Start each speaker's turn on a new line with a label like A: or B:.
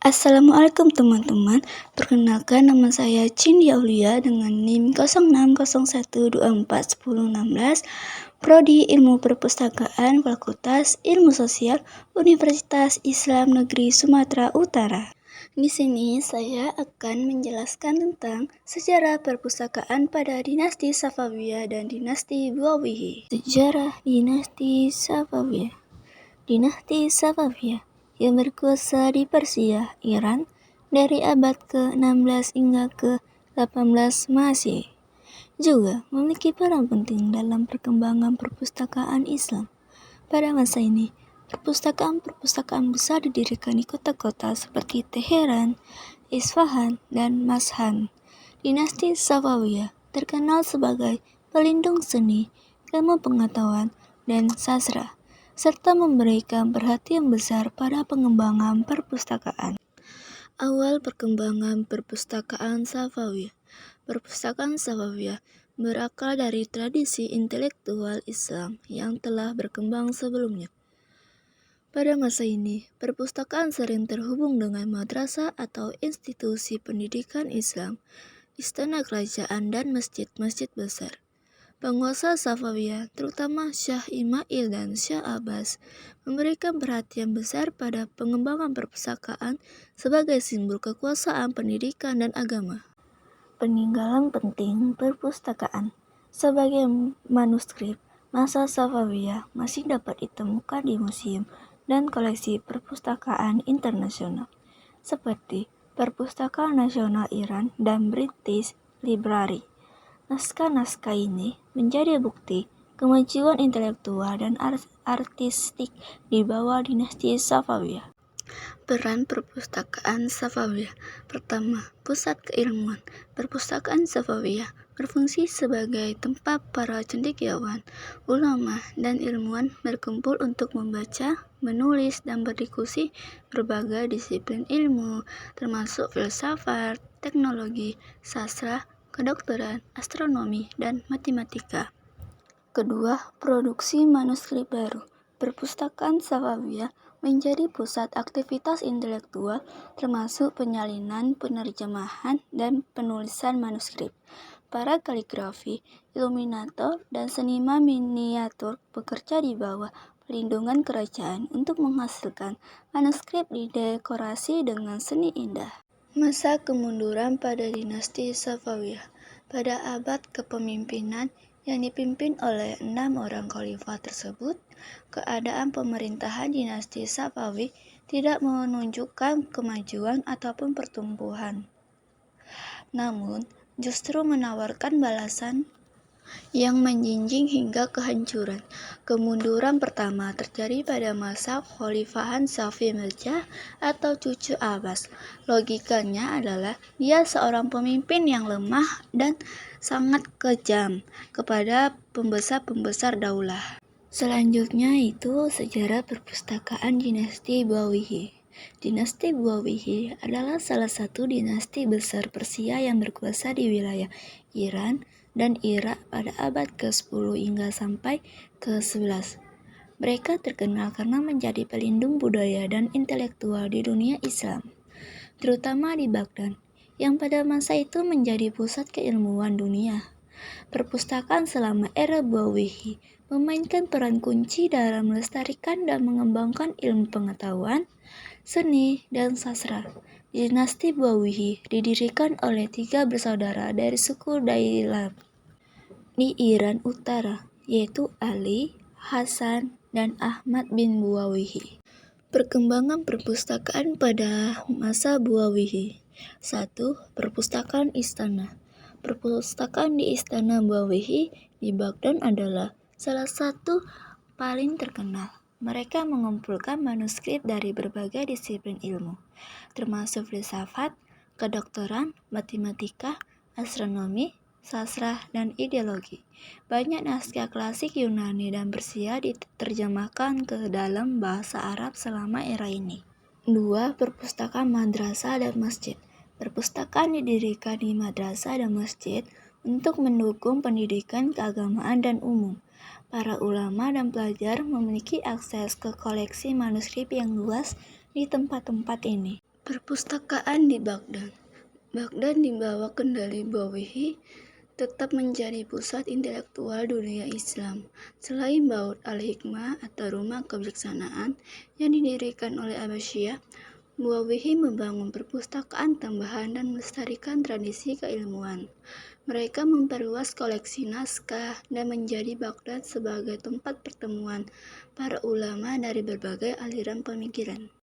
A: Assalamualaikum teman-teman, perkenalkan nama saya Cindy Aulia dengan NIM 0601241016, Prodi Ilmu Perpustakaan Fakultas Ilmu Sosial Universitas Islam Negeri Sumatera Utara. Di sini saya akan menjelaskan tentang sejarah perpustakaan pada dinasti Safawiyah dan dinasti Buawiyi. Sejarah dinasti Safawiyah. Dinasti Safawiyah yang berkuasa di Persia, Iran dari abad ke-16 hingga ke-18 Masehi. Juga memiliki peran penting dalam perkembangan perpustakaan Islam. Pada masa ini, perpustakaan besar didirikan di kota-kota seperti Teheran, Isfahan, dan Mashan. Dinasti Safawiyah terkenal sebagai pelindung seni, ilmu pengetahuan, dan sastra, serta memberikan perhatian besar pada pengembangan perpustakaan. Awal perkembangan perpustakaan Safawiyah. Perpustakaan Safawiyah berakar dari tradisi intelektual Islam yang telah berkembang sebelumnya. Pada masa ini, perpustakaan sering terhubung dengan madrasah atau institusi pendidikan Islam, istana kerajaan, dan masjid-masjid besar. Penguasa Safawiyah, terutama Syah Ismail dan Syah Abbas, memberikan perhatian besar pada pengembangan perpustakaan sebagai simbol kekuasaan pendidikan dan agama. Peninggalan penting perpustakaan. Sebagai manuskrip masa Safawiyah masih dapat ditemukan di museum dan koleksi perpustakaan internasional, seperti Perpustakaan Nasional Iran dan British Library. Naskah-naskah ini menjadi bukti kemajuan intelektual dan artistik di bawah dinasti Safawiyah. Peran perpustakaan Safawiyah. Pertama, pusat keilmuan. Perpustakaan Safawiyah berfungsi sebagai tempat para cendekiawan, ulama, dan ilmuwan berkumpul untuk membaca, menulis, dan berdiskusi berbagai disiplin ilmu, termasuk filsafat, teknologi, sastra, kedokteran, astronomi, dan matematika. Kedua, produksi manuskrip baru. Perpustakaan Safawiyah menjadi pusat aktivitas intelektual termasuk penyalinan, penerjemahan, dan penulisan manuskrip. Para kaligrafi, iluminator, dan seniman miniatur bekerja di bawah perlindungan kerajaan untuk menghasilkan manuskrip didekorasi dengan seni indah. Masa kemunduran pada dinasti Safawiyah. Pada abad kepemimpinan yang dipimpin oleh 6 orang khalifah tersebut, keadaan pemerintahan dinasti Safawi tidak menunjukkan kemajuan ataupun pertumbuhan, namun justru menawarkan balasan yang menjinjing hingga kehancuran. Kemunduran pertama terjadi pada masa Khalifahan Safi Mirza atau cucu Abbas. Logikanya adalah dia seorang pemimpin yang lemah dan sangat kejam kepada pembesar-pembesar daulah. Selanjutnya itu sejarah perpustakaan dinasti Buawiyi. Dinasti Buawiyi adalah salah satu dinasti besar Persia yang berkuasa di wilayah Iran dan Irak pada abad ke-10 hingga sampai ke-11. Mereka terkenal karena menjadi pelindung budaya dan intelektual di dunia Islam, terutama di Baghdad, yang pada masa itu menjadi pusat keilmuan dunia. Perpustakaan selama era Buawiyi memainkan peran kunci dalam melestarikan dan mengembangkan ilmu pengetahuan, seni, dan sastra. Dinasti Buawiyi didirikan oleh 3 bersaudara dari suku Dailab di Iran Utara, yaitu Ali, Hasan, dan Ahmad bin Buawiyi. Perkembangan perpustakaan pada masa Buawiyi. 1. Perpustakaan Istana. Perpustakaan di Istana Buawiyi di Baghdad adalah salah satu paling terkenal. Mereka mengumpulkan manuskrip dari berbagai disiplin ilmu, termasuk filsafat, kedokteran, matematika, astronomi, sastra, dan ideologi. Banyak naskah klasik Yunani dan Persia diterjemahkan ke dalam bahasa Arab selama era ini. 2. Perpustakaan madrasah dan masjid. Perpustakaan didirikan di madrasah dan masjid untuk mendukung pendidikan keagamaan dan umum. Para ulama dan pelajar memiliki akses ke koleksi manuskrip yang luas di tempat-tempat ini. Perpustakaan di Baghdad. Baghdad di bawah kendali Buwawihi tetap menjadi pusat intelektual dunia Islam. Selain Baut al-Hikmah atau Rumah Kebijaksanaan yang didirikan oleh Abbasiyah, Buwawihi membangun perpustakaan tambahan dan melestarikan tradisi keilmuan. Mereka memperluas koleksi naskah dan menjadi Baghdad sebagai tempat pertemuan para ulama dari berbagai aliran pemikiran.